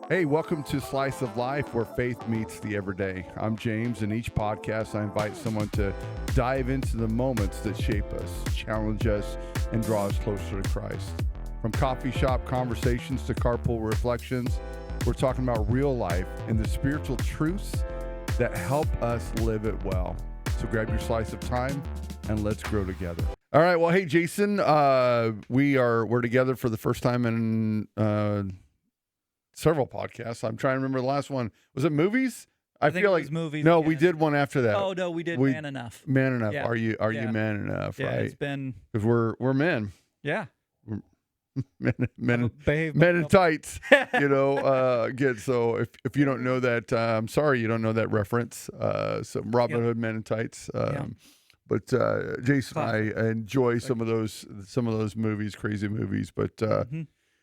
Hey, welcome to Slice of Life, where faith meets the everyday. I'm James, and each podcast I invite someone to dive into the moments that shape us, challenge us, and draw us closer to Christ. From coffee shop conversations to carpool reflections, we're talking about real life and the spiritual truths that help us live it well. So grab your slice of time and let's grow together. All right. Well, hey, Jason, we're together for the first time in several podcasts. I'm trying to remember the last one. Was it movies? I think it was movies. No, again. we did one after that. Oh no, we did Man Enough. Man Enough. Yeah. Are you man enough? Yeah, right. it's been Because we're men. Yeah. Men in tights. Again. So if you don't know that, I'm sorry you don't know that reference. Some Robin Hood Men in Tights. But Jason and I enjoy some of those movies, crazy movies. But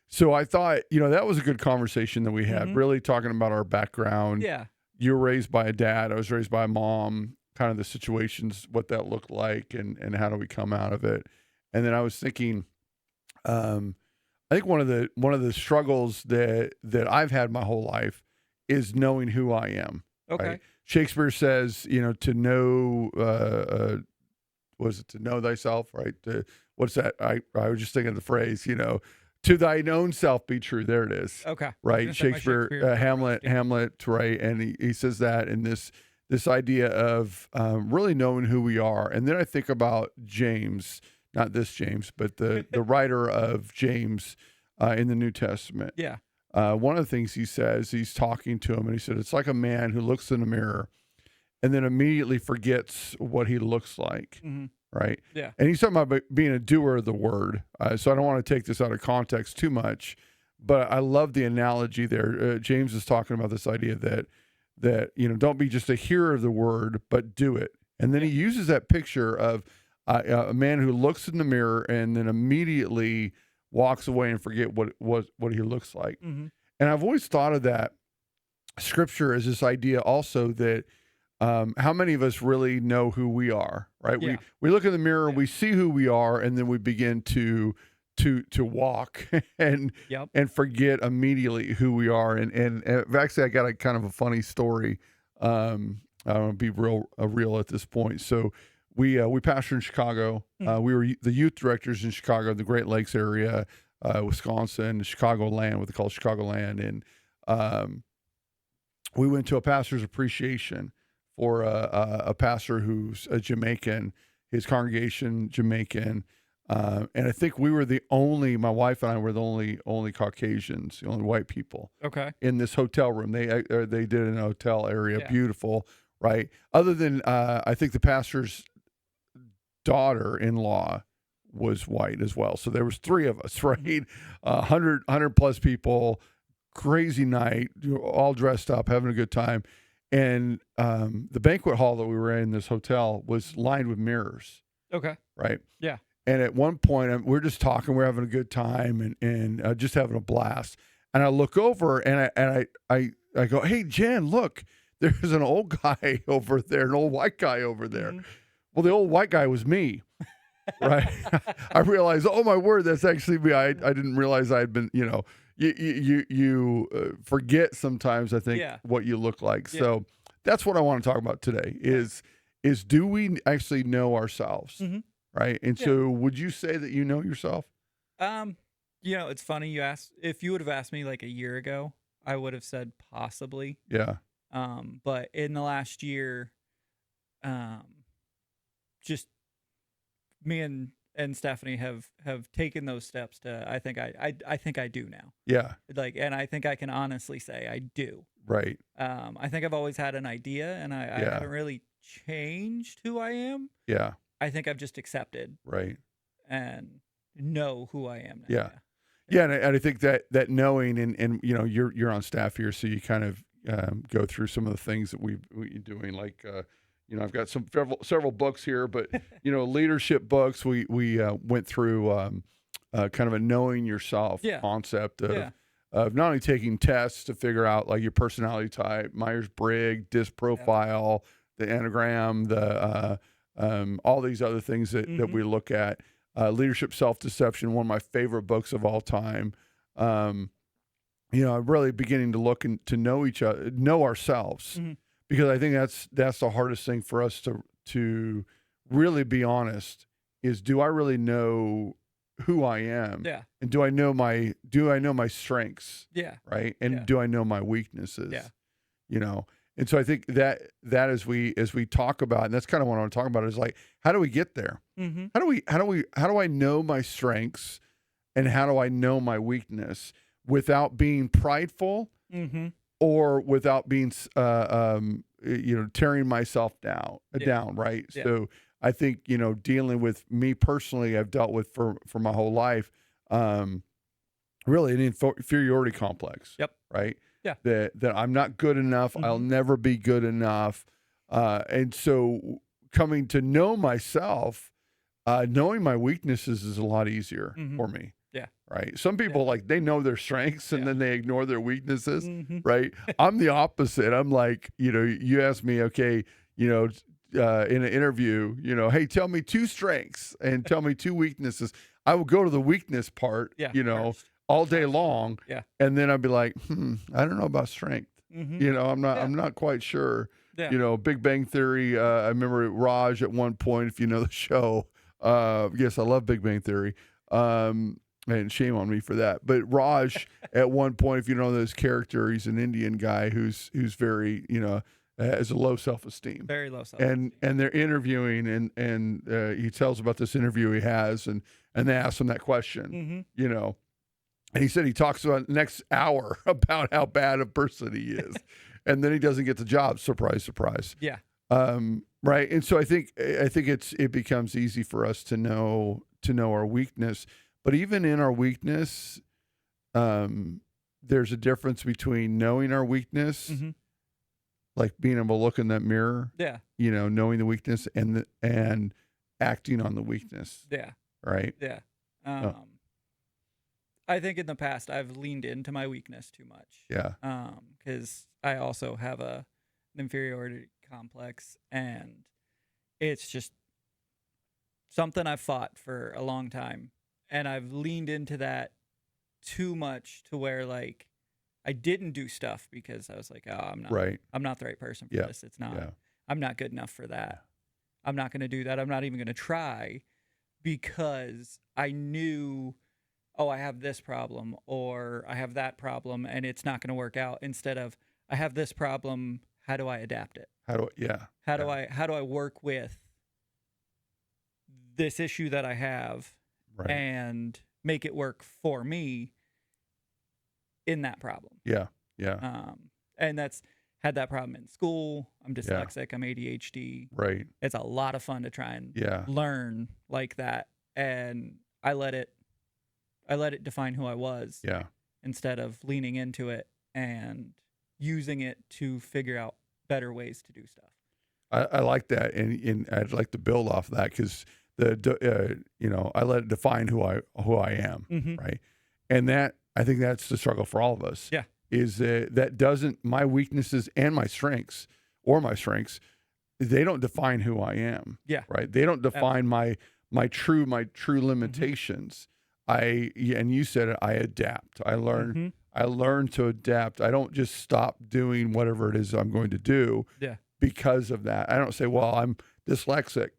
so I thought, that was a good conversation that we had, really talking about our background. Yeah. You were raised by a dad. I was raised by a mom, kind of the situations, what that looked like, and how do we come out of it. And then I was thinking, I think one of the struggles that I've had my whole life is knowing who I am. Okay. Right? Shakespeare says, to know, to know thyself, right? What's that? I was just thinking of the phrase, to thine own self be true. There it is. Okay. Right. Shakespeare, Hamlet, right. And he says that in this idea of really knowing who we are. And then I think about James, not this James, but the writer of James in the New Testament. Yeah. One of the things he says, he's talking to him and he said, it's like a man who looks in a mirror and then immediately forgets what he looks like. Mm-hmm. Right. Yeah. And he's talking about being a doer of the word. So I don't want to take this out of context too much, but I love the analogy there. James is talking about this idea that, don't be just a hearer of the word, but do it. And then he uses that picture of a man who looks in the mirror and then immediately walks away and forget what he looks like. Mm-hmm. And I've always thought of that scripture as this idea also that, how many of us really know who we are, right? Yeah. We look in the mirror, we see who we are, and then we begin to walk and forget immediately who we are. And actually, I got a kind of a funny story. I don't be real at this point. So we pastored in Chicago. We were the youth directors in Chicago, the Great Lakes area, Wisconsin, Chicagoland, what they call Chicagoland, and we went to a pastor's appreciation for a pastor who's a Jamaican, his congregation Jamaican, and I think we were my wife and I were the only Caucasians, the only white people. Okay. In this hotel room, they did in a hotel area, beautiful, right? Other than I think the pastor's daughter-in-law was white as well, so there was three of us, right? 100 plus people, crazy night, all dressed up, having a good time. And the banquet hall that we were in this hotel was lined with mirrors. Okay. Right? Yeah. And at one point, we're just talking, we're having a good time and just having a blast. And I look over and I go, hey, Jen, look, there's an old guy over there, an old white guy over there. Mm-hmm. Well, the old white guy was me. Right? I realized, oh, my word, that's actually me. I didn't realize I had been, You forget sometimes, I think, what you look like. Yeah. So that's what I want to talk about today is do we actually know ourselves, right? And so would you say that you know yourself? It's funny you asked. If you would have asked me like a year ago, I would have said possibly. Yeah. But in the last year, just me and Stephanie have taken those steps to, I think I do now. Yeah. And I think I can honestly say I do. Right. I think I've always had an idea and I haven't really changed who I am. Yeah. I think I've just accepted. Right. And know who I am now. Yeah. Yeah. And I think that knowing and you're on staff here, so you kind of go through some of the things that we're doing, like, I've got several books here, but leadership books. We went through kind of a knowing yourself concept of not only taking tests to figure out like your personality type, Myers-Briggs, DISC profile, the Enneagram, the all these other things that we look at. Leadership Self-Deception, one of my favorite books of all time. I'm really beginning to look and to know each other, know ourselves, Mhm. because I think that's the hardest thing for us to really be honest is, do I really know who I am, Yeah. and do I know my strengths, Yeah. right? And Yeah. do I know my weaknesses? Yeah. You know. And so I think that as we talk about, and that's kind of what I want to talk about, is like, how do we get there? Mhm. How do I know my strengths, and how do I know my weakness without being prideful, Mhm. or without being tearing myself Yeah. down, right? Yeah. So I think, dealing with me personally, I've dealt with for my whole life, um really an inferiority complex, Yep. right? Yeah. That I'm not good enough, I'll Mhm. never be good enough. And so coming to know myself, knowing my weaknesses is a lot easier Mhm. for me, Yeah. right? Some Yeah. people, like, they know their strengths and Yeah. then they ignore their weaknesses, Mhm. right? I'm the opposite. I'm like, you ask me, okay, in an interview, hey, tell me two strengths and tell me two weaknesses. I will go to the weakness part, Yeah. First. all day Absolutely. long, Yeah. and then I'd be like, I don't know about strength. Mhm. Yeah. I'm not quite sure. Yeah. Big Bang Theory. I remember Raj at one point, if you know the show. Yes, I love Big Bang Theory. And shame on me for that. But Raj, at one point, if you know this character, he's an Indian guy who's very, has a low self esteem. Very low And self-esteem. they're interviewing, and he tells about this interview he has, and they ask him that question, Mhm. and he said he talks about next hour about how bad a person he is, and then he doesn't get the job. Surprise, surprise. Yeah. Right. And so I think it becomes easy for us to know our weakness, but even in our weakness, there's a difference between knowing our weakness, Mhm. like being able to look in that mirror, Yeah. knowing the weakness, and acting on the weakness. Yeah. Right. Yeah. Uh, I think in the past I've leaned into my weakness too much. yeah. Because I also have an inferiority complex, and it's just something I've fought for a long time, and I've leaned into that too much to where, like, I didn't do stuff because I was like, oh, Right. I'm not the right person for Yeah. this. It's not. Yeah. I'm not good enough for that. I'm not going to do that. I'm not even going to try, because I knew, oh, I have this problem or I have that problem and it's not going to work out, instead of, I have this problem, how do I adapt it? Yeah. How do I work with this issue that I have Right. and make it work for me in that problem? Yeah. Yeah. And that's had that problem in school. I'm Yeah. dyslexic, I'm ADHD. Right. It's a lot of fun to try and Yeah. learn like that, and I let it define who I was, Yeah. instead of leaning into it and using it to figure out better ways to do stuff. I like that, and I'd like to build off of that, because I let it define who I am, Mhm. right? And that, I think that's the struggle for all of us. Yeah. Is that doesn't, my weaknesses and my strengths, they don't define who I am. Yeah. Right. They don't define my true limitations. And you said it, I adapt. I learn. Mhm. I learn to adapt. I don't just stop doing whatever it is I'm going to do Yeah. because of that. I don't say, well, I'm dyslexic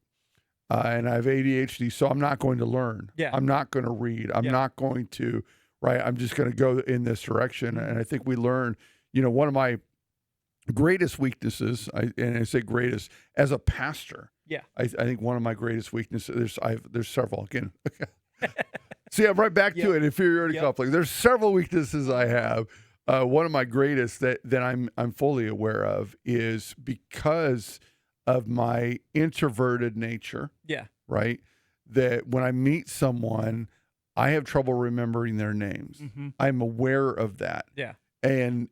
and I have ADHD, so I'm not going to learn. Yeah. I'm not going to read. I'm Yeah. not going to, right? I'm just going to go in this direction. Mhm. And I think we learn, one of my greatest weaknesses, and I say greatest, as a pastor. Yeah. I think one of my greatest weaknesses, there's several again. See, I'm right back to Yep. it. Inferiority Yep. complex. There's several weaknesses I have. One of my greatest that I'm fully aware of is because of my introverted nature. Yeah. Right. That when I meet someone, I have trouble remembering their names. Mhm. I'm aware of that. Yeah. And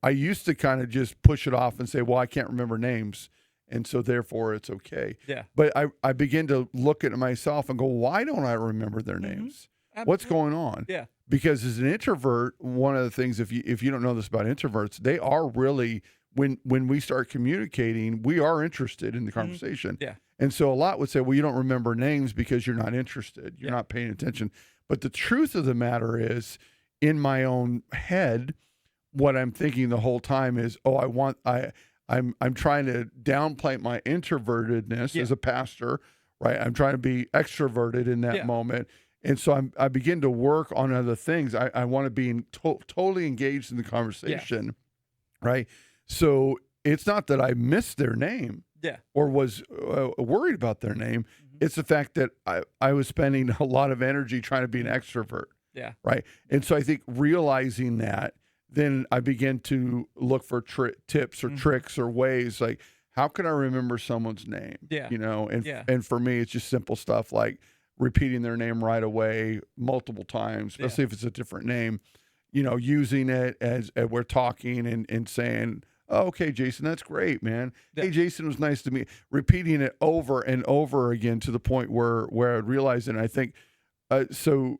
I used to kind of just push it off and say, well, I can't remember names, and so therefore it's okay. Yeah. But I begin to look at myself and go, why don't I remember their names? What's Absolutely. going on? Yeah. Because as an introvert, one of the things, if you don't know this about introverts, they are really, when we start communicating, we are interested in the conversation. Yeah. And so a lot would say, well, you don't remember names because you're not interested. You're Yeah. not paying attention. But the truth of the matter is in my own head, what I'm thinking the whole time is, oh, I'm trying to downplay my introvertedness Yeah. as a pastor, right? I'm trying to be extroverted in that Yeah. moment. And so I begin to work on other things. I want to be totally engaged in the conversation, right? So it's not that I missed their name Yeah. or was worried about their name. Mhm. It's the fact that I was spending a lot of energy trying to be an extrovert, Yeah. right? And so I think realizing that, then I begin to look for tips or Mhm. tricks or ways, like, how can I remember someone's name? Yeah. You know, and Yeah. and for me, it's just simple stuff like repeating their name right away multiple times, Yeah. especially if it's a different name. You know, using it as we're talking and saying, "Oh, okay, Jason, that's great, man. Yeah. Hey, Jason, it was nice to meet." Repeating it over and over again to the point where I realize it. And I think so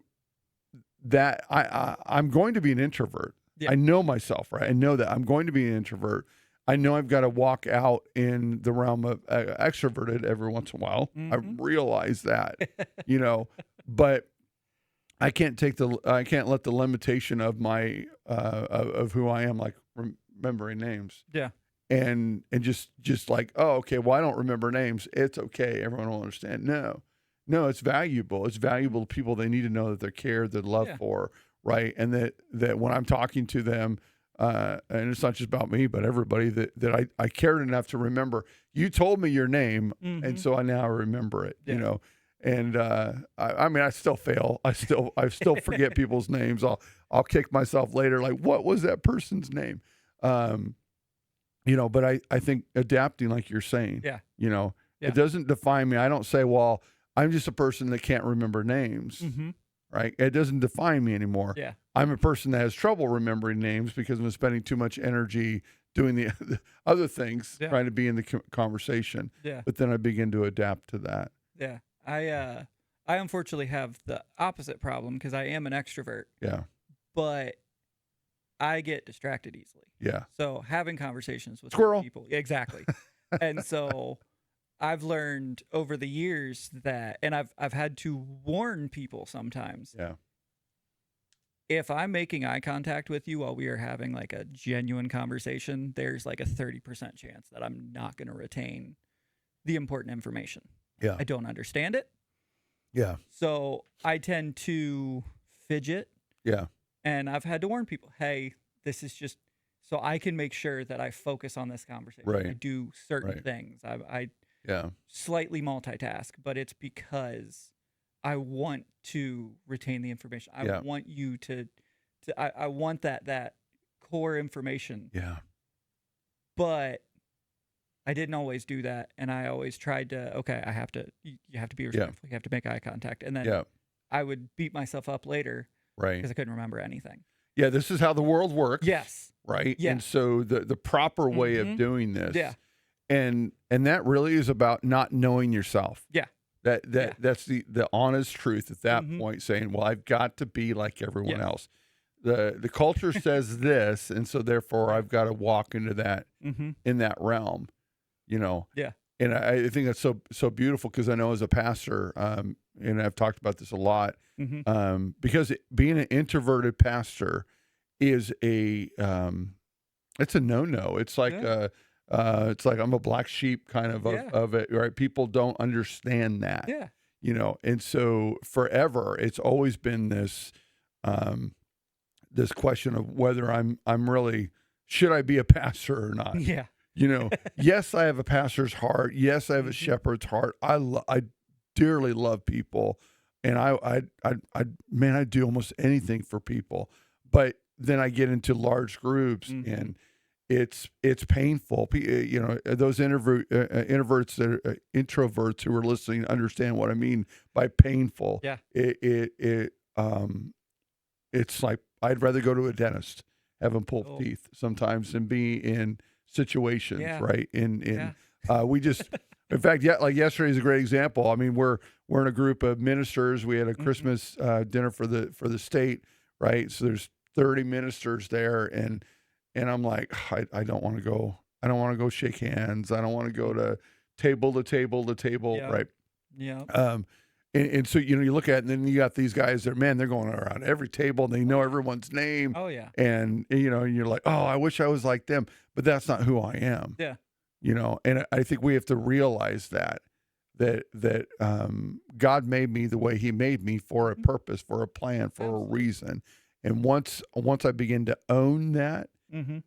that I'm going to be an introvert. Yeah. I know myself, right? I know that I'm going to be an introvert. I know I've got to walk out in the realm of extroverted every once in a while. I Mhm. realize that, you know, but I can't let the limitation of my of who I am, like remembering names, Yeah. and just like, oh, okay, well, I don't remember names. It's okay. Everyone will understand. No, it's valuable. It's valuable to people. They need to know that they're cared, they're loved Yeah. for, right? And that when I'm talking to them, and it's not just about me, but everybody, that I cared enough to remember. You told me your name, and Mhm. so I now remember it. You Yeah. know, and I mean, I still fail. I still forget people's names. I'll kick myself later. Like, what was that person's name? You know, but I think adapting, like you're saying, Yeah. you know, Yeah. it doesn't define me. I don't say, well, I'm just a person that can't remember names, Mhm. right? It doesn't define me anymore. Yeah. I'm a person that has trouble remembering names because I'm spending too much energy doing the other things, Yeah. trying to be in the conversation. Yeah. But then I begin to adapt to that. Yeah. I unfortunately have the opposite problem because I am an extrovert, Yeah. but I get distracted easily. Yeah. So having conversations with Squirrel. people, exactly. And so I've learned over the years that, and I've had to warn people sometimes. Yeah. If I'm making eye contact with you while we are having like a genuine conversation, there's like a 30% chance that I'm not going to retain the important information. Yeah. I don't understand it. Yeah. So I tend to fidget, Yeah. and I've had to warn people, hey, this is just so I can make sure that I focus on this conversation. Right. I do certain Right. things. I Yeah. slightly multitask, but it's because I want to retain the information. I Yeah. want you to I want that core information. Yeah. But I didn't always do that, and I always tried to, okay, you have to be respectful. You have to make eye contact. And then Yeah. I would beat myself up later Right. because I couldn't remember anything. Yeah. This is how the world works. Yes. Right. Yeah. And so the proper way of Mhm. doing this. Yeah. And that really is about not knowing yourself. Yeah. That's the honest truth at that Mhm. point, saying, well, I've got to be like everyone Yes. else. The culture says this, and so therefore Right. I've got to walk into that Mhm. in that realm, you know. Yeah. And I think that's so beautiful, because I know as a pastor, and I've talked about this a lot, Mhm. because being an introverted pastor is it's a no-no. It's like Yeah. it's like I'm a black sheep kind of Yeah. of it, right? People don't understand that, Yeah. you know. And so forever, it's always been this this question of whether I'm really, should I be a pastor or not? Yeah. You know, yes, I have a pastor's heart. Yes, I have a Mhm. shepherd's heart. I dearly love people, and man, I do almost anything for people. But then I get into large groups, Mhm. and it's painful. You know, those introverts introverts who are listening understand what I mean by painful. Yeah. It's like I'd rather go to a dentist, have them pull Oh. teeth sometimes, than be in situations, Yeah. right? Yeah. We just, in fact, yeah, like yesterday is a great example. I mean, we're in a group of ministers. We had a Mhm. Christmas dinner for the state, right? So there's 30 ministers there, and I'm like, I don't want to go. I don't want to go shake hands. I don't want to go to table to table to table, Yeah. right? Yeah. And so, you look at it, and then you got these guys that, man, they're going around every table and they know everyone's name. Oh yeah. And, and you're like, oh, I wish I was like them. But that's not who I am, Yeah. And I think we have to realize that God made me the way he made me for a Mhm. purpose, for a plan, for a Absolutely. reason. And once I begin to own that, Mm-hmm.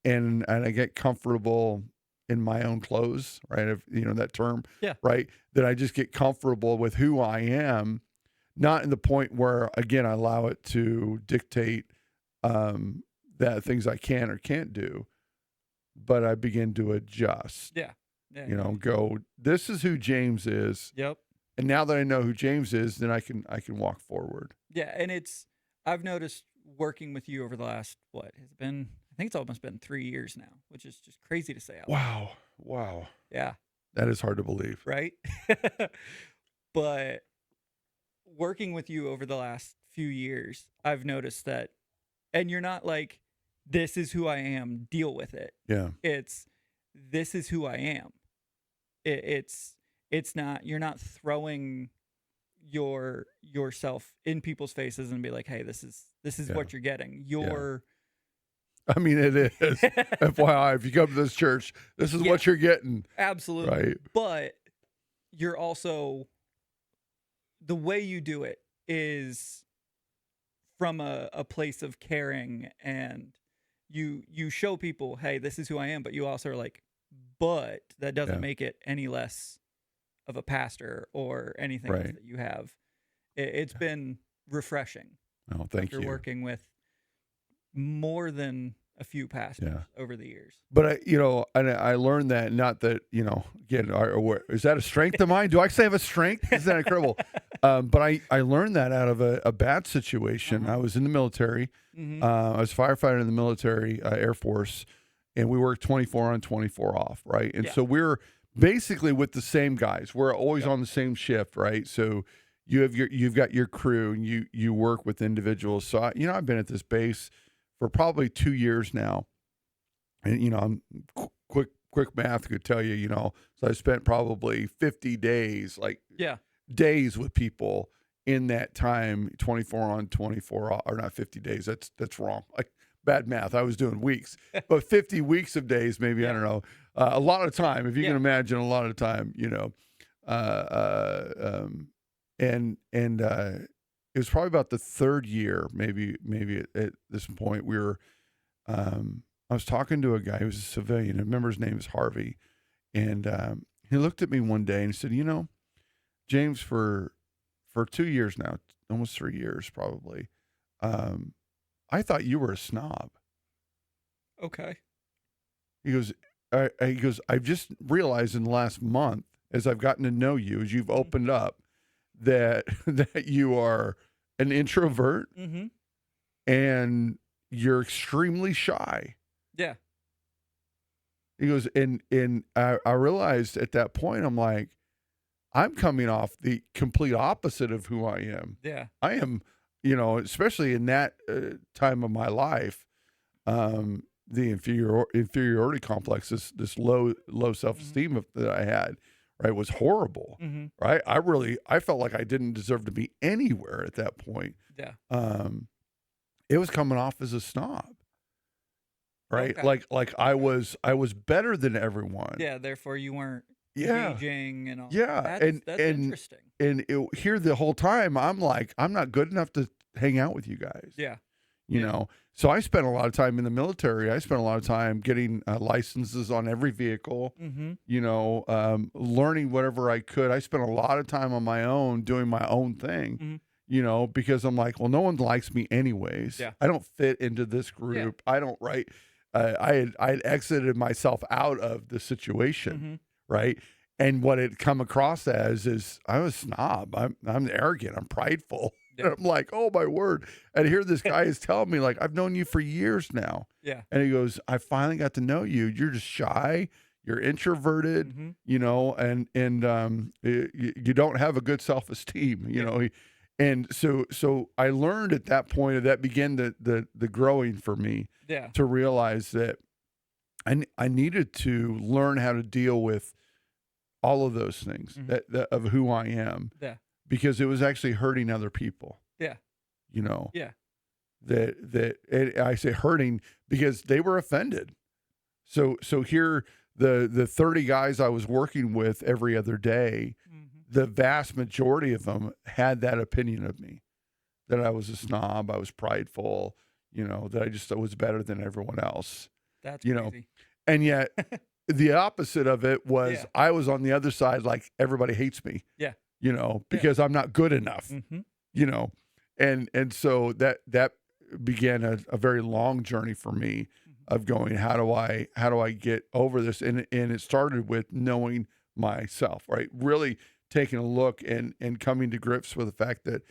and I get comfortable in my own clothes, right? If that term, Yeah. right? That I just get comfortable with who I am, not in the point where again I allow it to dictate that things I can or can't do, but I begin to adjust. Yeah. Yeah. Go. This is who James is, Yep. and now that I know who James is, then I can walk forward. Yeah, and I've noticed working with you over the last, what has it been? I think it's almost been 3 years now, which is just crazy to say out loud. Wow, Yeah, that is hard to believe. right. But working with you over the last few years, I've noticed that, and you're not like, this is who I am, deal with it. Yeah, It's, this is who I am. It's not, you're not throwing yourself in people's faces and be like, hey, this is Yeah. what you're getting. You're I mean, it is. FYI, if you come to this church, this is Yeah. what you're getting, absolutely right? But you're also, the way you do it is from a place of caring, and you show people, hey, this is who I am, but you also are like, but that doesn't Yeah. make it any less of a pastor or anything else Right. that you have. It's been refreshing Oh, thank after you. working with more than a few pastors Yeah. over the years. But I learned that, not that again, is that a strength of mine? Do I say I have a strength? Isn't that incredible? But I learned that out of a bad situation. Uh-huh. I was in the military. Mm-hmm. I was a firefighter in the military, Air Force, and we worked 24 on, 24 off, right? And Yeah. so we're basically with the same guys. We're always Yep. on the same shift, right? So you've got your crew, and you work with individuals. So I've been at this base for probably 2 years now, and I'm quick math could tell you, so I spent probably 50 days, like Yeah. days with people in that time, 24 on, 24 off, or not 50 days. That's wrong. Like bad math. I was doing weeks, but 50 weeks of days, maybe, I Yeah. don't know. A lot of time, if you Yeah. can imagine, a lot of time, uh, uh, um, and it was probably about the third year, maybe at this point, I was talking to a guy who was a civilian. I remember his name is Harvey, and he looked at me one day and he said, James, for 2 years now, almost 3 years probably, I thought you were a snob. Okay. He goes, I've just realized in the last month, as I've gotten to know you, as you've opened up, that that you are an introvert Mm-hmm. and you're extremely shy. Yeah. He goes, and I realized at that point, I'm like, I'm coming off the complete opposite of who I am. Yeah. I am, especially in that time of my life, the inferiority complex, this low self-esteem that I had, right, was horrible. Mm-hmm. Right. I felt like I didn't deserve to be anywhere at that point. Yeah. It was coming off as a snob. Right. Okay. Like I was better than everyone. Yeah. Therefore, you weren't Yeah. engaging and all. Yeah. That's interesting. And here the whole time, I'm like, I'm not good enough to hang out with you guys. Yeah. You Yeah. know, so I spent a lot of time in the military. I spent a lot of time getting licenses on every vehicle, Mm-hmm. learning whatever I could. I spent a lot of time on my own doing my own thing, Mhm. Because I'm like, well, no one likes me anyways. Yeah. I don't fit into this group. I don't write. I had exited myself out of the situation, Mm-hmm. right? And what it come across as is I was snob. I'm arrogant. I'm prideful. Yeah. And I'm like, oh my word. And here this guy is telling me, like, I've known you for years now. Yeah. And he goes, I finally got to know you. You're just shy. You're introverted, Mm-hmm. and you don't have a good self-esteem, And so I learned at that point, that began the growing for me Yeah. to realize that I needed to learn how to deal with all of those things Mhm. that of who I am. Yeah. because it was actually hurting other people. Yeah. You know, Yeah. I say hurting because they were offended. So here, the 30 guys I was working with every other day, the vast majority of them had that opinion of me, that I was a snob, I was prideful, that I just was better than everyone else, That's you know, crazy. and yet the opposite of it was Yeah. I was on the other side, like everybody hates me, Yeah. because I'm not good enough, and so that began a very long journey for me of going, how do I get over this? And it started with knowing myself, right? Really taking a look and coming to grips with the fact that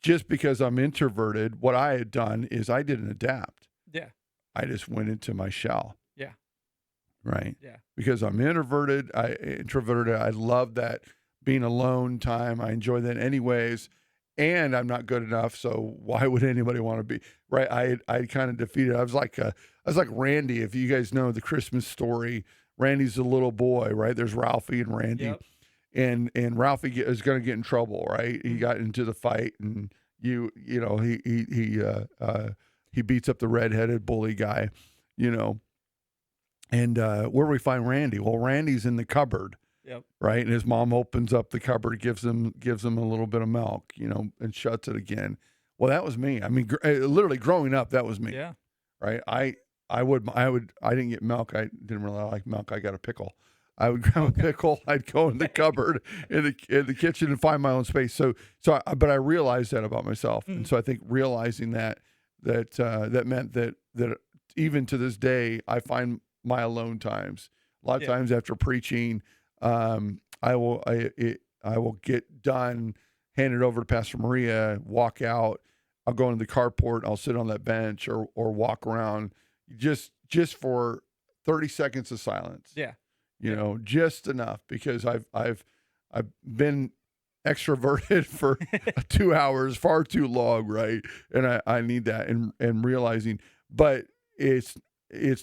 just because I'm introverted, what I had done is I didn't adapt. Yeah. I just went into my shell. Yeah. Right. Yeah. Because I'm introverted, I love that being alone time. I enjoy that anyways. And I'm not good enough, so why would anybody want to be right? I kind of defeated. I was like Randy. If you guys know the Christmas story, Randy's a little boy, right? There's Ralphie and Randy, Yep. and Ralphie is going to get in trouble, right? He got into the fight, and he beats up the redheaded bully guy, and where do we find Randy? Well, Randy's in the cupboard. Yep. Right. And his mom opens up the cupboard, gives him a little bit of milk, and shuts it again. Well, that was me. I mean, literally growing up, that was me. Yeah. Right. I didn't get milk. I didn't really like milk. I got a pickle. I would grab a pickle. I'd go in the cupboard in the kitchen and find my own space. But I realized that about myself. And so I think realizing that meant that even to this day, I find my alone times. A lot of times after preaching, I will get done, hand it over to Pastor Maria, walk out. I'll go into the carport. I'll sit on that bench or walk around just for 30 seconds of silence. Yeah. Just enough, because I've been extroverted for 2 hours, far too long, right? And I need that, and realizing, but it's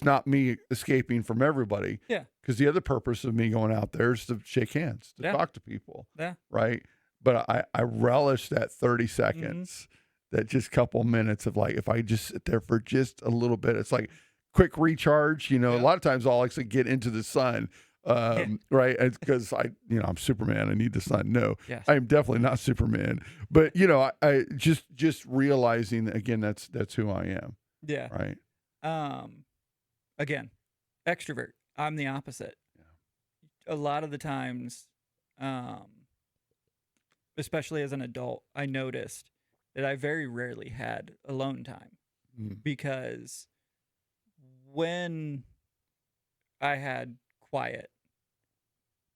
not me escaping from everybody. Yeah. Because the other purpose of me going out there is to shake hands, to talk to people. Yeah. Right. But I relish that 30 seconds, that just couple minutes of, like, if I just sit there for just a little bit, it's like quick recharge. A lot of times I'll actually get into the sun. Right. Because I'm Superman. I need the sun. No, Yes. I'm definitely not Superman. But, I just realizing that, again, that's who I am. Yeah. Right. Again, extrovert. I'm the opposite. Yeah. A lot of the times, especially as an adult, I noticed that I very rarely had alone time, because when I had quiet,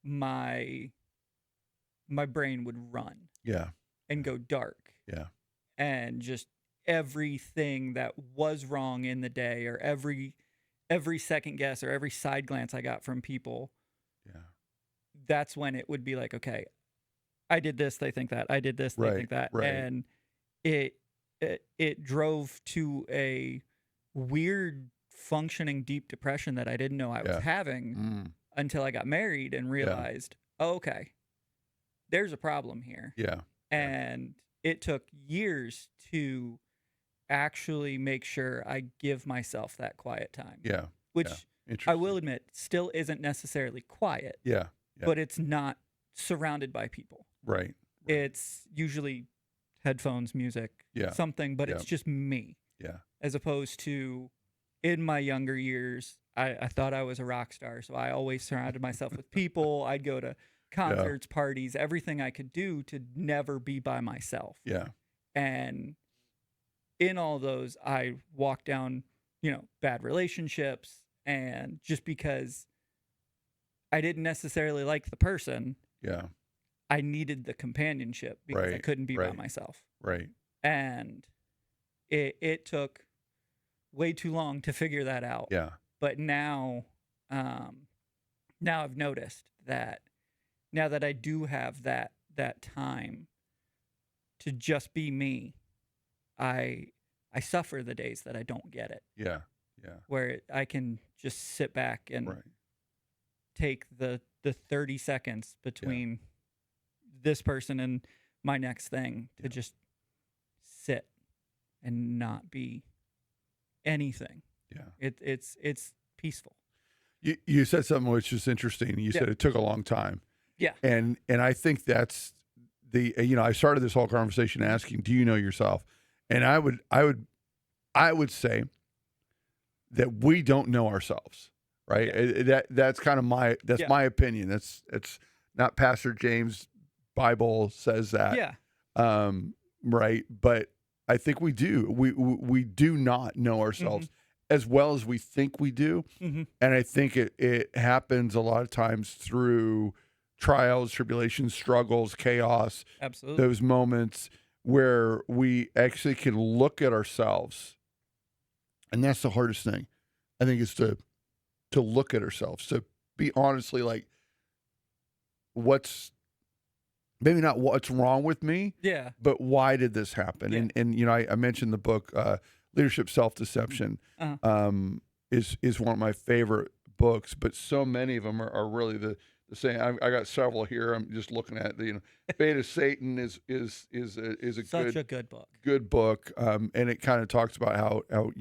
my brain would run. Yeah. And go dark. Yeah. And just everything that was wrong in the day, or every second guess or every side glance I got from people, that's when it would be like, okay, I did this, they think that. I did this, they think that. Right. And it drove to a weird functioning deep depression that I didn't know I was having until I got married and realized, oh, okay, there's a problem here. Yeah. And it took years to actually make sure I give myself that quiet time. Yeah. Which I will admit still isn't necessarily quiet. Yeah. But it's not surrounded by people. Right. It's usually headphones, music, something, but it's just me. Yeah. As opposed to, in my younger years, I thought I was a rock star. So I always surrounded myself with people. I'd go to concerts, parties, everything I could do to never be by myself. Yeah. And in all those, I walked down, bad relationships, and just because I didn't necessarily like the person, I needed the companionship because I couldn't be by myself. Right. And it took way too long to figure that out. Yeah. But now I've noticed that now that I do have that time to just be me, I suffer the days that I don't get it. Yeah. Yeah. Where I can just sit back and take the 30 seconds between this person and my next thing to just sit and not be anything. Yeah. It's peaceful. You said something which is interesting. You said it took a long time. Yeah. And I think that's I started this whole conversation asking, do you know yourself? And I would say that we don't know ourselves, right? That's kind of my opinion. It's not Pastor James' Bible says that. Yeah. Right. But I think we do. We do not know ourselves as well as we think we do. Mm-hmm. And I think it happens a lot of times through trials, tribulations, struggles, chaos. Absolutely. Those moments where we actually can look at ourselves. And that's the hardest thing, I think, is to look at ourselves, to be honestly like, maybe not what's wrong with me, but why did this happen? Yeah. And I mentioned the book, Leadership Self-Deception, is one of my favorite books, but so many of them are really the same. I got several here. I'm just looking at Beta Satan is a such a good book. Good book. And it kind of talks about how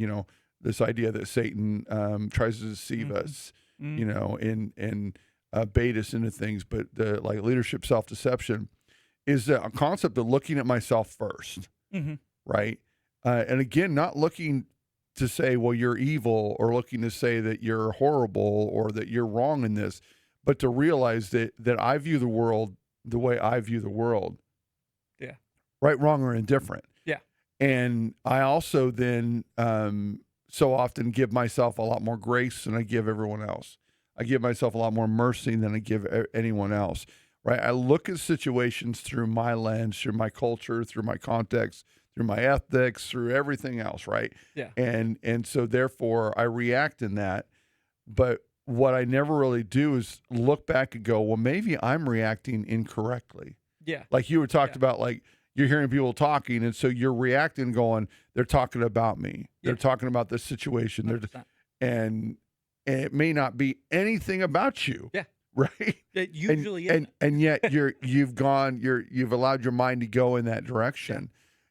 this idea that Satan tries to deceive us, and bait us into things, but the leadership self-deception is a concept of looking at myself first, right? And again, not looking to say, well, you're evil, or looking to say that you're horrible or that you're wrong in this, but to realize that I view the world the way I view the world. Yeah. Right, wrong, or indifferent. Yeah. And I also then so often give myself a lot more grace than I give everyone else. I give myself a lot more mercy than I give anyone else, right? I look at situations through my lens, through my culture, through my context, through my ethics, through everything else, right? Yeah. And so therefore I react in that. But what I never really do is look back and go, well, maybe I'm reacting incorrectly. Yeah. Like you were talked about, like you're hearing people talking, and so you're reacting going, they're talking about me. They're talking about this situation. And it may not be anything about you. Yeah. Right. It usually is. And yet you've allowed your mind to go in that direction.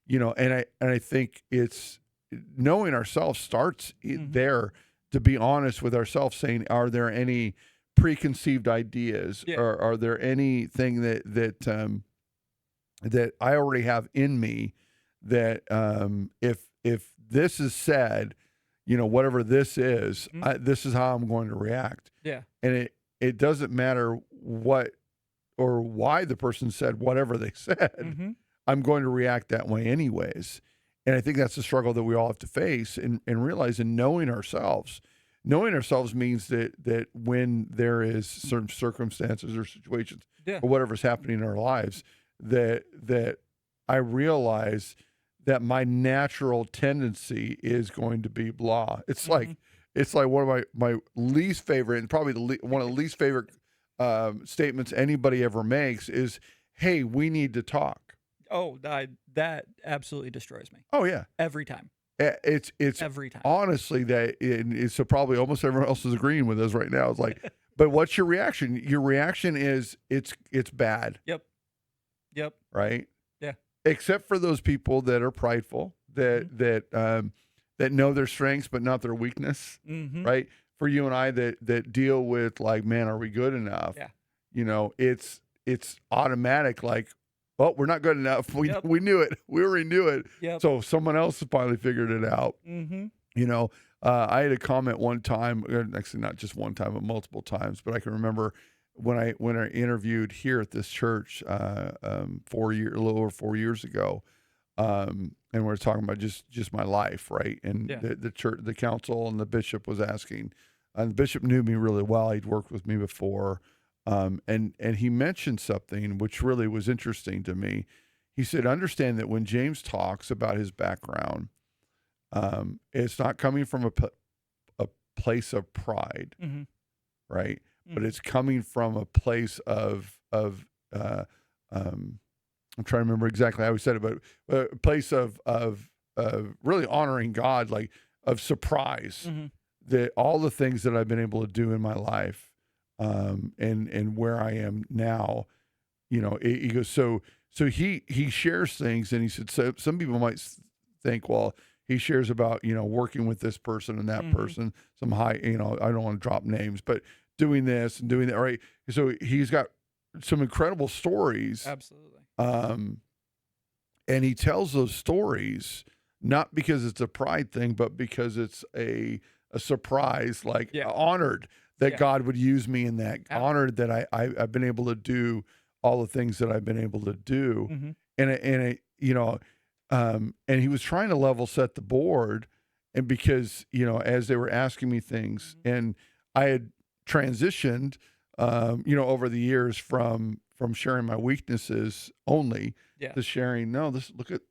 And I think it's knowing ourselves starts there, to be honest with ourselves, saying, are there any preconceived ideas, or are there anything that I already have in me that if this is said, whatever this is, this is how I'm going to react. Yeah. And it doesn't matter what or why the person said whatever they said. I'm going to react that way anyways. And I think that's the struggle that we all have to face, and realize, and knowing ourselves. Knowing ourselves means that when there is certain circumstances or situations or whatever's happening in our lives, that I realize that my natural tendency is going to be blah. It's like one of my least favorite, and probably one of the least favorite statements anybody ever makes is, "Hey, we need to talk." Oh, that absolutely destroys me. Oh yeah, every time. It's every time. Honestly, so probably almost everyone else is agreeing with us right now. It's like, but what's your reaction? Your reaction is it's bad. Yep. Right. Yeah. Except for those people that are prideful, that know their strengths but not their weakness. Right. For you and I that deal with like, man, are we good enough? Yeah. It's automatic. Like, well, we're not good enough. We knew it. We already knew it. Yep. So someone else finally figured it out. I had a comment one time, actually not just one time, but multiple times. But I can remember when I interviewed here at this church a little over 4 years ago, and we were talking about just my life, right? And the church, the council, and the bishop was asking. And the bishop knew me really well. He'd worked with me before. And he mentioned something which really was interesting to me. He said, understand that when James talks about his background, it's not coming from a place of pride, right? But it's coming from a place of I'm trying to remember exactly how he said it, but a place of really honoring God, like of surprise, that all the things that I've been able to do in my life, and where I am now, he goes, so So he shares things, and he said, so some people might think, well, he shares about, working with this person and that person, some high, I don't want to drop names, but doing this and doing that, right? So he's got some incredible stories. Absolutely. And he tells those stories not because it's a pride thing, but because it's a surprise, like honored that God would use me in that, honored that I've been able to do all the things that I've been able to do. And he was trying to level set the board, and because, as they were asking me things, and I had transitioned, over the years from sharing my weaknesses only to sharing, no,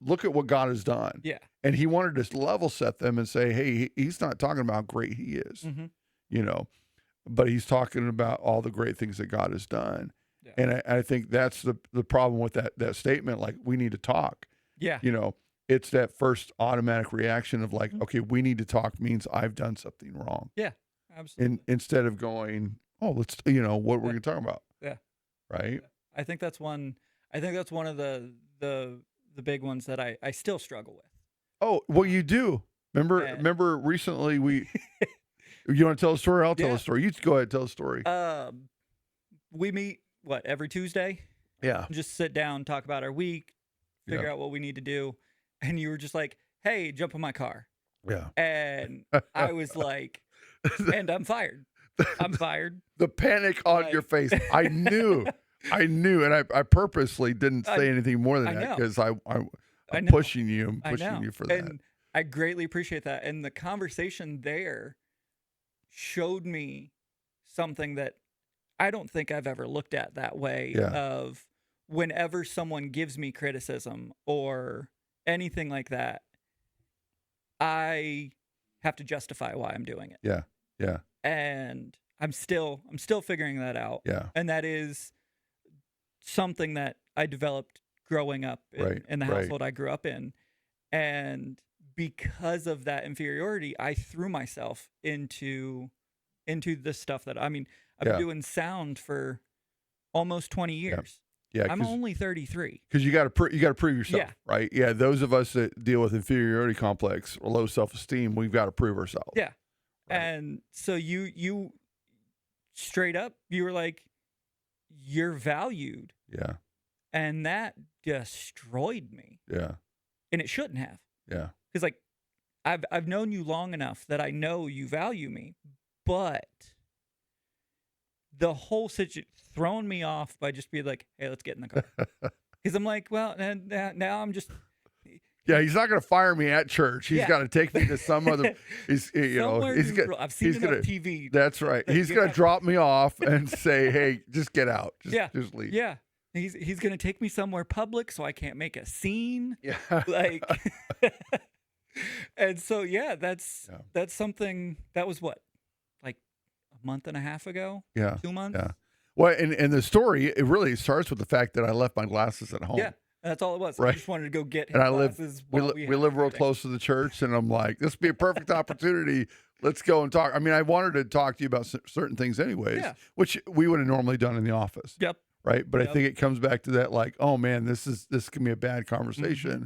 look at what God has done. Yeah. And he wanted to level set them and say, hey, he's not talking about how great he is, but he's talking about all the great things that God has done. Yeah. And I think that's the problem with that statement. Like, we need to talk. Yeah. It's that first automatic reaction of like, okay, we need to talk means I've done something wrong. Yeah, absolutely. Instead of going, oh, let's, what we're going to talk about. Yeah. Right. Yeah. I think that's one of the big ones that I still struggle with. Oh, well, you do. Remember recently you want to tell a story? I'll tell a story. You go ahead and tell a story. We meet every Tuesday? Yeah. Just sit down, talk about our week, figure out what we need to do. And you were just like, hey, jump in my car. Yeah. And I was like, and I'm fired. I'm fired. The panic on your face. I knew. And I purposely didn't say anything more than that because I'm pushing you. I'm pushing you for that. And I greatly appreciate that. And the conversation there showed me something that I don't think I've ever looked at that way, of whenever someone gives me criticism or anything like that, I have to justify why I'm doing it. Yeah. Yeah. And I'm still figuring that out. Yeah. And that is something that I developed growing up in the household I grew up in. And because of that inferiority, I threw myself into the stuff that, I've been doing sound for almost 20 years. Yeah, I'm only 33. Because you got to prove yourself, right? Yeah, those of us that deal with inferiority complex or low self-esteem, we've got to prove ourselves. Yeah, right. And so you straight up, you were like, you're valued. Yeah, and that destroyed me. Yeah, and it shouldn't have. Yeah, because like I've known you long enough that I know you value me, but the whole situation thrown me off by just being like, hey, let's get in the car. Because I'm like, well, and now I'm just. Yeah, he's not going to fire me at church. He's got to take me to some other. I've seen it on TV. That's right. He's going to drop me off and say, "Hey, just get out. Just leave." Yeah, he's going to take me somewhere public so I can't make a scene. Yeah, like. And so that's something that was what, like a month and a half ago. Yeah, 2 months. Yeah. Well, and the story, it really starts with the fact that I left my glasses at home. Yeah, that's all it was. Right. I just wanted to go get his and I glasses. We live real close to the church, and I'm like, this would be a perfect opportunity. Let's go and talk. I mean, I wanted to talk to you about certain things anyways, which we would have normally done in the office. Yep. Right. But I think it comes back to that, like, oh man, this can be a bad conversation. Mm-hmm.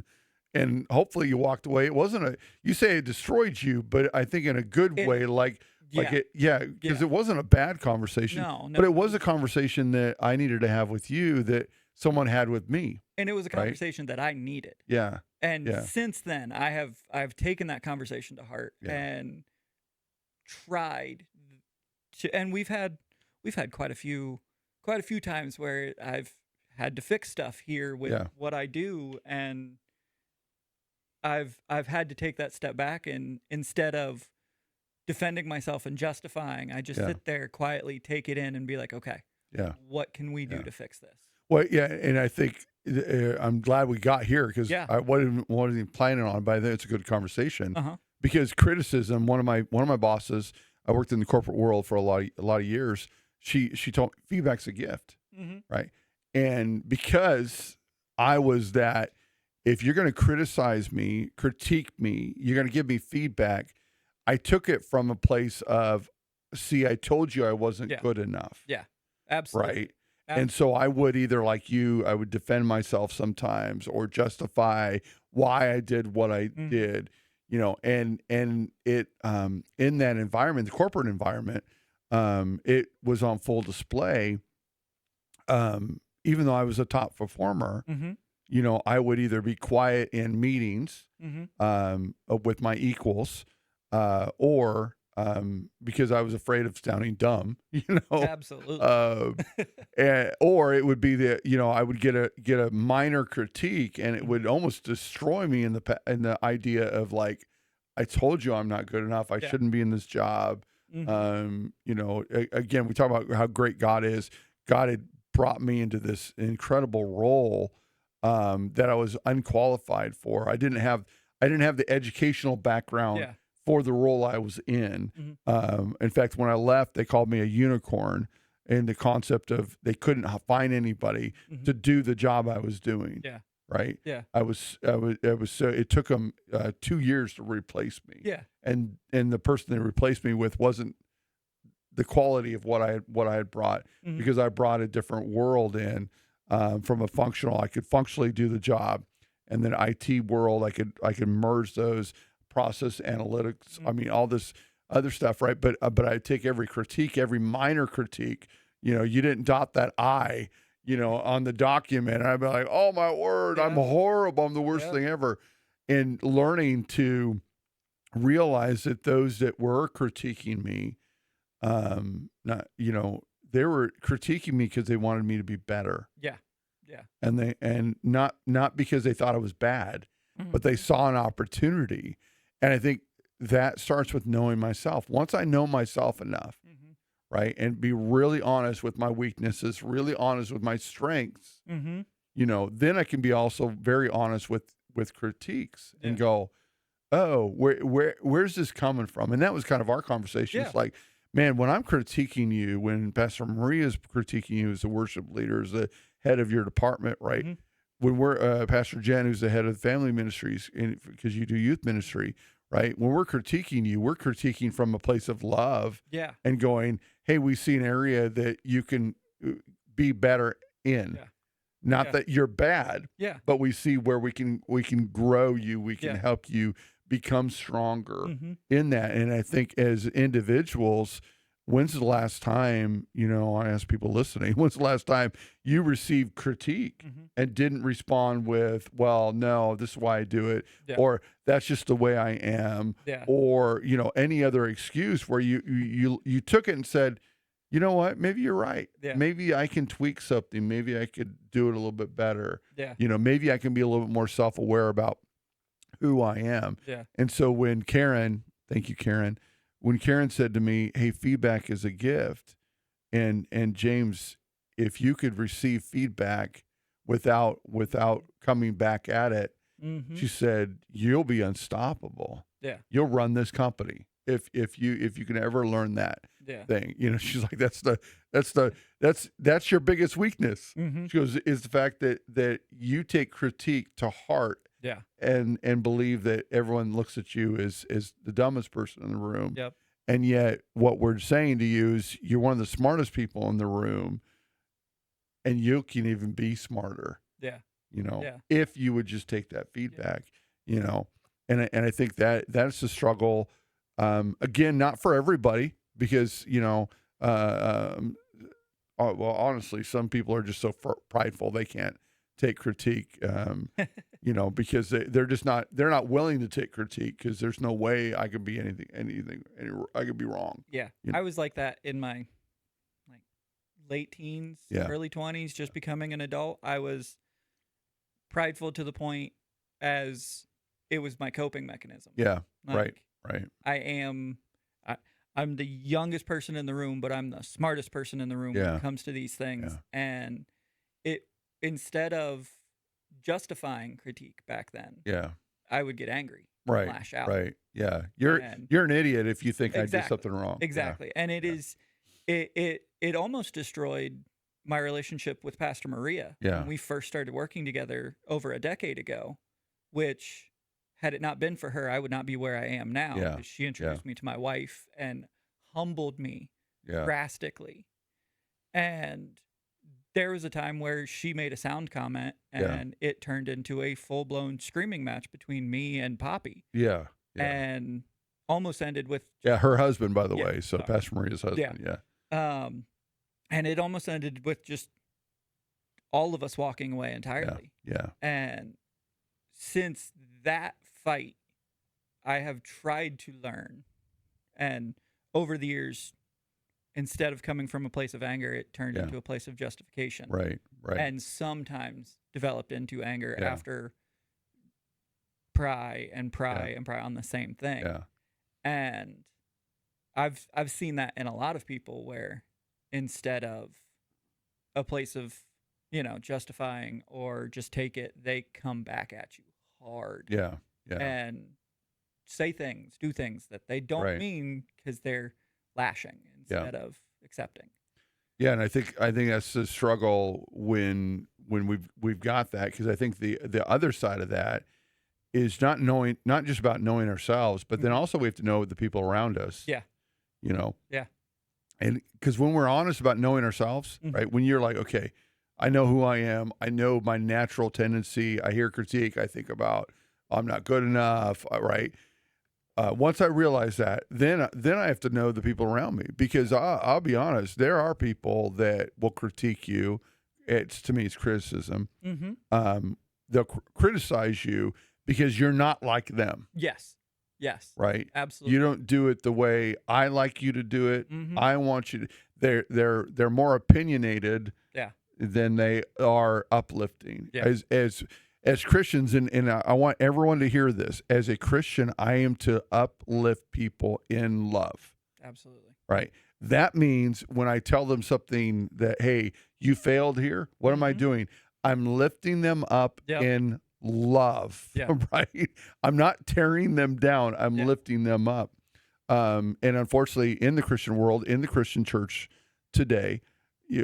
And hopefully you walked away. It wasn't you say it destroyed you, but I think in a good way, because it wasn't a bad conversation. No, but it was a conversation that I needed to have with you that someone had with me. And it was a conversation that I needed. Yeah. And since then I've taken that conversation to heart and tried to, and we've had quite a few times where I've had to fix stuff here with what I do, and I've had to take that step back, and instead of defending myself and justifying, I just sit there quietly, take it in, and be like, okay, what can we do to fix this? Well, and I think I'm glad we got here because I wasn't even planning on it, but I think it's a good conversation because criticism. One of my bosses, I worked in the corporate world for a lot of years. She told me feedback's a gift, right? And because I was that. If you're going to criticize me, critique me, you're going to give me feedback, I took it from a place of, see, I told you I wasn't good enough. Yeah, absolutely. Right? And so I would either, like you, I would defend myself sometimes or justify why I did what I did, and it in that environment, the corporate environment, it was on full display. Even though I was a top performer, I would either be quiet in meetings with my equals, or because I was afraid of sounding dumb, Absolutely. or it would be that I would get a minor critique, and it would almost destroy me in the idea of like, I told you I'm not good enough. I shouldn't be in this job. Again, we talk about how great God is. God had brought me into this incredible role that I was unqualified for. I didn't have the educational background for the role I was in. In fact, when I left, they called me a unicorn, in the concept of they couldn't find anybody to do the job I was doing. Yeah. Right. Yeah. I was so it took them 2 years to replace me. Yeah. And the person they replaced me with wasn't the quality of what I had brought, because I brought a different world in, from a functional. I could functionally do the job, and then IT world, I could merge those, process analytics. I mean, all this other stuff, right? But I take every critique, every minor critique. You didn't dot that I, on the document. And I'd be like, oh my word, I'm horrible. I'm the worst thing ever. And learning to realize that those that were critiquing me, they were critiquing me because they wanted me to be better. Yeah. Yeah. And not because they thought I was bad, but they saw an opportunity. And I think that starts with knowing myself. Once I know myself enough, right, and be really honest with my weaknesses, really honest with my strengths, then I can be also very honest with critiques and go, oh, where's this coming from? And that was kind of our conversation. It's like, man, when I'm critiquing you, when Pastor Maria's critiquing you as the worship leader, as the head of your department, right? When we're Pastor Jen, who's the head of the family ministries, because you do youth ministry, right? When we're critiquing you, we're critiquing from a place of love, and going, hey, we see an area that you can be better in. Not that you're bad, but we see where we can grow you, we can help you become stronger in that. And I think as individuals, when's the last time, I ask people listening, when's the last time you received critique and didn't respond with, well, no, this is why I do it, or that's just the way I am, or, any other excuse where you took it and said, you know what, maybe you're right. Maybe I can tweak something. Maybe I could do it a little bit better. Maybe I can be a little bit more self-aware about who I am. And so when Karen, thank you, Karen, when Karen said to me, hey, feedback is a gift. And James, if you could receive feedback without coming back at it, she said, you'll be unstoppable. You'll run this company. If you can ever learn that thing, she's like, that's your biggest weakness. She goes, is the fact that you take critique to heart. And believe that everyone looks at you as the dumbest person in the room. And yet what we're saying to you is you're one of the smartest people in the room, and you can even be smarter. If you would just take that feedback, and I think that's the struggle. Again, not for everybody, because well, honestly, some people are just so prideful they can't take critique, because they're not willing to take critique, because there's no way I could be anything I could be wrong. I was like that in my late teens, early 20s, just becoming an adult. I was prideful to the point as it was my coping mechanism. Right. I'm the youngest person in the room, but I'm the smartest person in the room when it comes to these things. And instead of justifying critique back then, I would get angry, lash out. You're an idiot if you think I did something wrong. Exactly. And it almost destroyed my relationship with Pastor Maria when we first started working together over a decade ago, which, had it not been for her, I would not be where I am now. Because she introduced me to my wife and humbled me drastically. And there was a time where she made a sound comment and it turned into a full-blown screaming match between me and Poppy. Yeah. And almost ended with her husband, by the Yeah, way. So sorry. Pastor Maria's husband. Yeah. And it almost ended with just all of us walking away entirely. Yeah. And since that fight, I have tried to learn. And over the years, instead of coming from a place of anger, it turned into a place of justification. Right. And sometimes developed into anger after pry on the same thing. Yeah. And I've seen that in a lot of people where instead of a place of, justifying or just take it, they come back at you hard. Yeah. And say things, do things that they don't mean because they're lashing instead of accepting. Yeah, and I think that's the struggle when we've got that, because I think the other side of that is not just about knowing ourselves, but then also we have to know the people around us. Yeah. Yeah. And because when we're honest about knowing ourselves, right? When you're like, okay, I know who I am. I know my natural tendency. I hear critique. I think about, I'm not good enough. Right. Once I realize that, then I have to know the people around me, because I'll be honest, there are people that will critique you. To me, it's criticism. They'll criticize you because you're not like them. Yes. Right. Absolutely. You don't do it the way I like you to do it. I want you to. They're more opinionated. Than they are uplifting. As Christians, and I want everyone to hear this. As a Christian, I am to uplift people in love. Absolutely. Right. That means when I tell them something that, hey, you failed here, what am I doing? I'm lifting them up in love. Right. I'm not tearing them down. I'm lifting them up. And unfortunately, in the Christian world, in the Christian church today,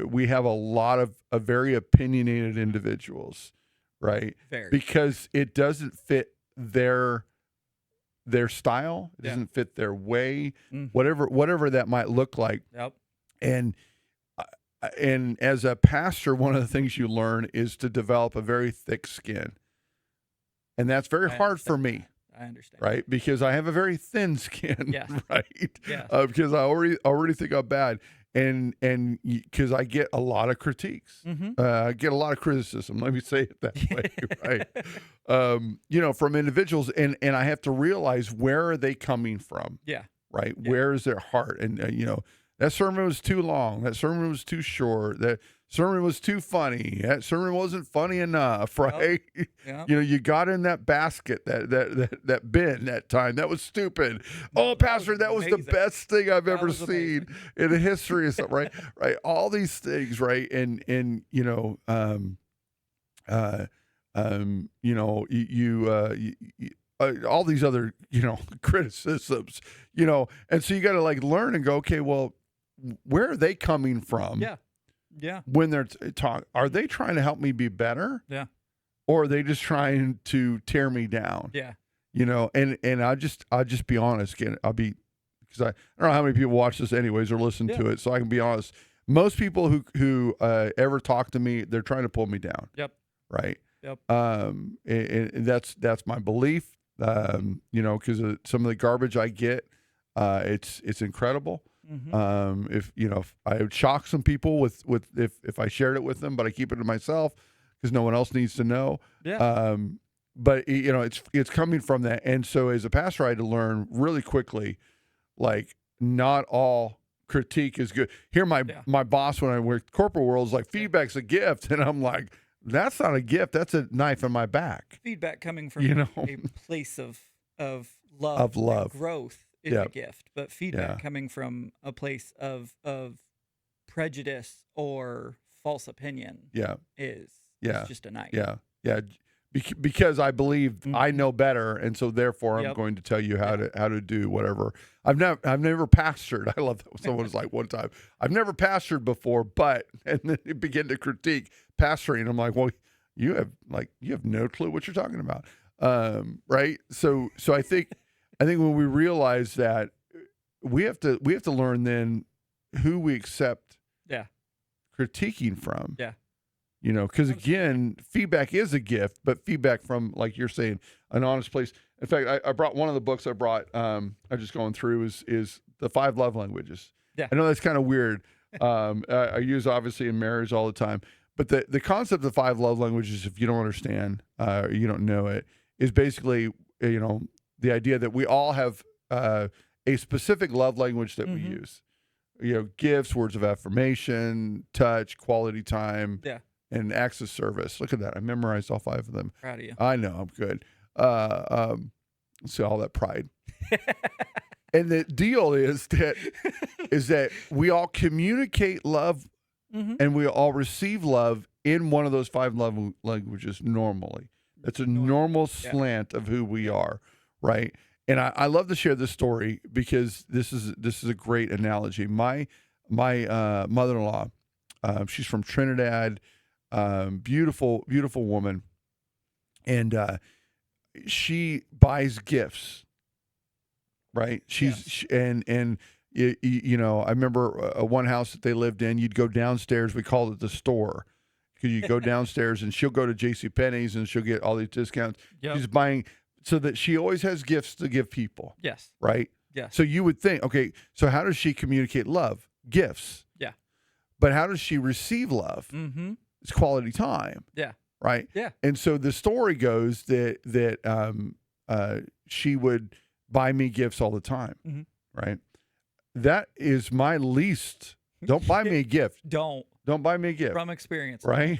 we have a lot of very opinionated individuals, right? Because it doesn't fit their style, it doesn't fit their way, whatever that might look like. And as a pastor, one of the things you learn is to develop a very thick skin, and that's very hard for me. I understand. Right? Because I have a very thin skin, right? Yeah. Because I already think I'm bad. And because I get a lot of critiques, I get a lot of criticism. Let me say it that way, right? From individuals, and I have to realize, where are they coming from? Right. Where is their heart? And that sermon was too long. That sermon was too short. That sermon was too funny. That sermon wasn't funny enough, right? You got in that basket, that bin that time. That was stupid. Pastor, that was the best thing I've ever seen in the history of something, right? Right. All these things, right? And all these other, criticisms, and so you got to learn and go, okay, well, where are they coming from? When they're are they trying to help me be better? Or are they just trying to tear me down? And I'll just be honest again. Because I don't know how many people watch this anyways or listen to it, so I can be honest. Most people who ever talk to me, they're trying to pull me down. Right. And that's my belief. Because some of the garbage I get, it's incredible. If I would shock some people with if I shared it with them, but I keep it to myself because no one else needs to know. But it's coming from that, and so as a pastor, I had to learn really quickly, not all critique is good. Here, my boss when I worked corporate world is like, feedback's a gift, and I'm like, that's not a gift. That's a knife in my back. Feedback coming from a place of love, and growth is a gift, but feedback coming from a place of prejudice or false opinion is just a knife. Because I believe I know better, and so therefore I'm going to tell you how to do whatever. I've never pastored. I love that someone was like one time, I've never pastored before, but, and then they begin to critique pastoring. I'm like, well, you have no clue what you're talking about, right? So I think when we realize that, we have to learn then who we accept critiquing from. Yeah. You know, because Absolutely. again, feedback is a gift, but feedback from, like you're saying, an honest place. In fact, I brought one of the books I brought. I'm just going through is the 5 love languages. Yeah. I know that's kind of weird. I use obviously in marriage all the time, but the concept of 5 love languages, if you don't understand, or you don't know it, is basically the idea that we all have a specific love language that we Mhm. use. You know, gifts, words of affirmation, touch, quality time, Yeah. and acts of service. Look at that. I memorized all 5 of them. Proud of you. I know, I'm good. See all that pride. And the deal is that we all communicate love Mhm. and we all receive love in one of those 5 love languages normally. That's a normal Yeah. slant of who we are, right? And I love to share this story because this is a great analogy. My mother-in-law, she's from Trinidad, beautiful woman, and she buys gifts, right? Yes. And I remember one house that they lived in. You'd go downstairs. We called it the store because you go downstairs and she'll go to JCPenney's and she'll get all these discounts. Yep. She's buying so that she always has gifts to give people, Yes. right? Yes. So you would think, okay, so how does she communicate love? Gifts. Yeah. But how does she receive love? Mm-hmm. It's quality time. Yeah. Right. Yeah. And so the story goes that she would buy me gifts all the time. Mhm. Right. That is my least. Don't buy me a gift. Don't. Don't buy me a gift. From experience. Right.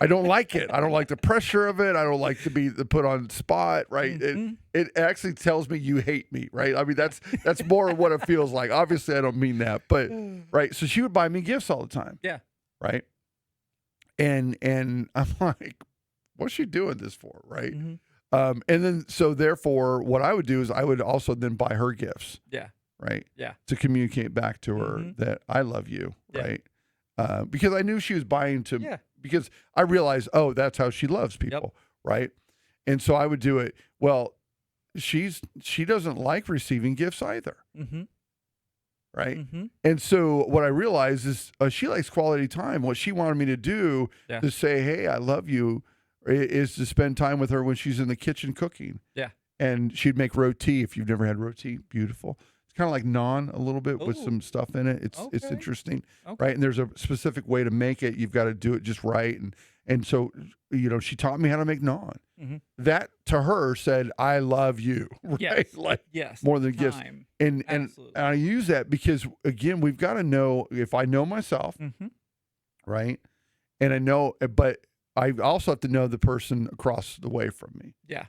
I don't like it. I don't like the pressure of it. I don't like to be put on spot. Right. Mhm. It actually tells me you hate me. Right. I mean, that's more of what it feels like. Obviously, I don't mean that, but right. So she would buy me gifts all the time. Yeah. Right. And I'm like, what's she doing this for? Right. Mhm. And then, so therefore, what I would do is I would also then buy her gifts. Yeah. Right. Yeah. To communicate back to her Mhm. that I love you. Yeah. Right. Because I knew she was buying to, Yeah. because I realized, oh, that's how she loves people. Right. And so I would do it. Well, she doesn't like receiving gifts either. Mm-hmm. Right. Mm-hmm. And so what I realized is she likes quality time. What she wanted me to do Yeah. to say, hey, I love you, is to spend time with her when she's in the kitchen cooking. Yeah. And she'd make roti. If you've never had roti, beautiful. It's kind of like naan a little bit with Ooh. some stuff in it. It's Okay. interesting. Okay. Right. And there's a specific way to make it. You've got to do it just right. And so, she taught me how to make naan. Mm-hmm. That to her said, I love you. Right. Yes. Like Yes. more than gifts. Time. And Absolutely. I use that because, again, we've got to know, if I know myself, Mm-hmm. right? And I know, but I also have to know the person across the way from me, Yeah.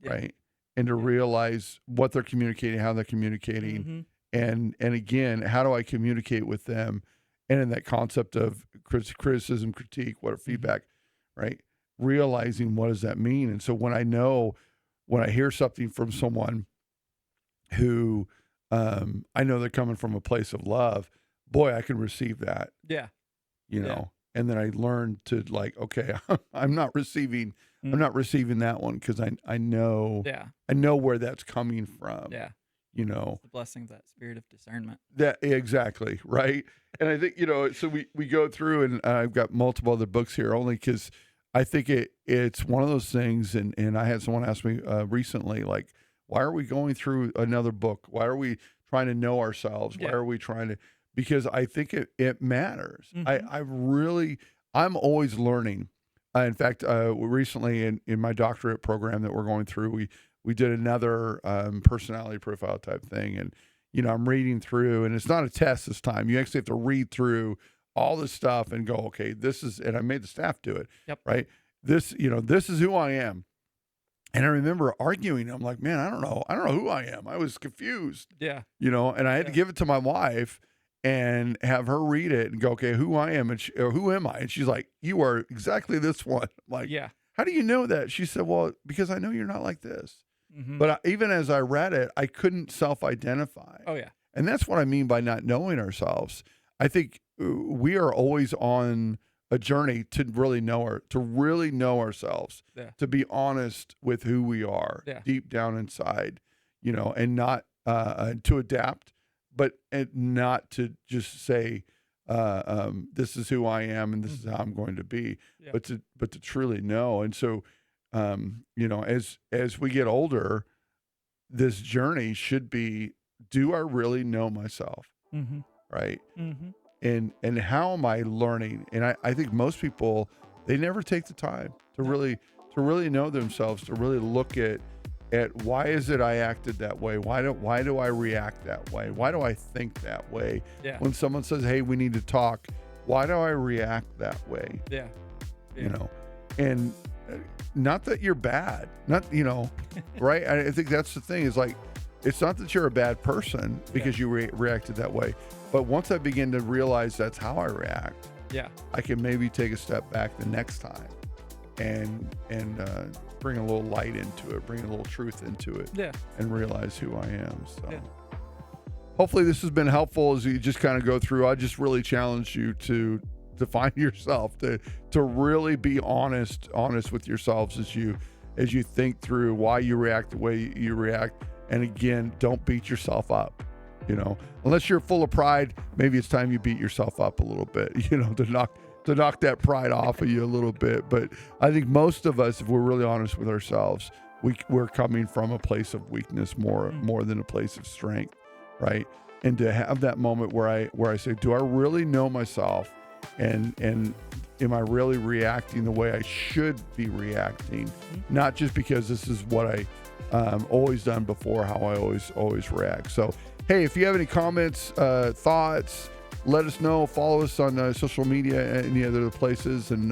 Yeah. right? And to realize what they're communicating, how they're communicating, Mm-hmm. and again, how do I communicate with them? And in that concept of criticism, critique, what feedback, right? Realizing what does that mean? And so when I hear something from someone who I know they're coming from a place of love, boy, I can receive that, Yeah. and then I learned to, like, okay, I'm not receiving that one because I know, Yeah. I know where that's coming from. Yeah. The blessing of that spirit of discernment. That exactly, right? And I think, so we go through, and I've got multiple other books here only because I think it's one of those things, and I had someone ask me recently, like, why are we going through another book? Why are we trying to know ourselves? Why Yeah. are we trying to? Because I think it matters. Mhm. I'm always learning. In fact, recently in my doctorate program that we're going through, we did another personality profile type thing, and I'm reading through, and it's not a test this time. You actually have to read through all this stuff and go, okay, this is, and I made the staff do it. Yep. Right. This is who I am. And I remember arguing. I'm like, man, I don't know who I am. I was confused. Yeah. And I had to give it to my wife and have her read it and go, okay, who I am, or who am I? And she's like, you are exactly this one. I'm like, Yeah. how do you know that? She said, well, because I know you're not like this. Mm-hmm. But even as I read it, I couldn't self-identify. Oh yeah. And that's what I mean by not knowing ourselves. I think we are always on a journey to really know ourselves, to be honest with who we are deep down inside, and not to adapt, but not to just say, this is who I am and this is how I'm going to be. Yeah. But to truly know. And so, as we get older, this journey should be, do I really know myself? Mm-hmm. Right. Mm-hmm. And how am I learning? And I think most people, they never take the time to really know themselves, to really look at why is it I acted that way? Why do I react that way? Why do I think that way? Yeah. When someone says, hey, we need to talk, why do I react that way? Yeah. And not that you're bad, not, right. I think that's the thing, is like, it's not that you're a bad person because you reacted that way. But once I begin to realize that's how I react, I can maybe take a step back the next time and bring a little light into it, bring a little truth into it, and realize who I am. So hopefully this has been helpful as you just kind of go through. I just really challenge you to find yourself, to really be honest with yourselves as you think through why you react the way you react. And again, don't beat yourself up. Unless you're full of pride, maybe it's time you beat yourself up a little bit, to knock that pride off of you a little bit. But I think most of us, if we're really honest with ourselves, we're coming from a place of weakness more than a place of strength, right? And to have that moment where I say, do I really know myself? And am I really reacting the way I should be reacting? Not just because this is what I always done before, how I always react. So, hey, if you have any comments, thoughts, let us know. Follow us on social media and any other places. And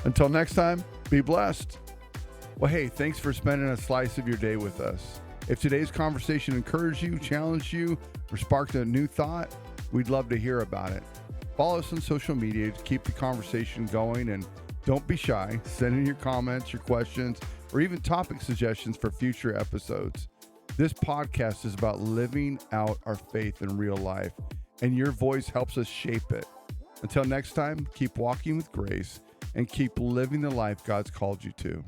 until next time, be blessed. Well, hey, thanks for spending a slice of your day with us. If today's conversation encouraged you, challenged you, or sparked a new thought, we'd love to hear about it. Follow us on social media to keep the conversation going, and don't be shy. Send in your comments, your questions, or even topic suggestions for future episodes. This podcast is about living out our faith in real life, and your voice helps us shape it. Until next time, keep walking with grace and keep living the life God's called you to.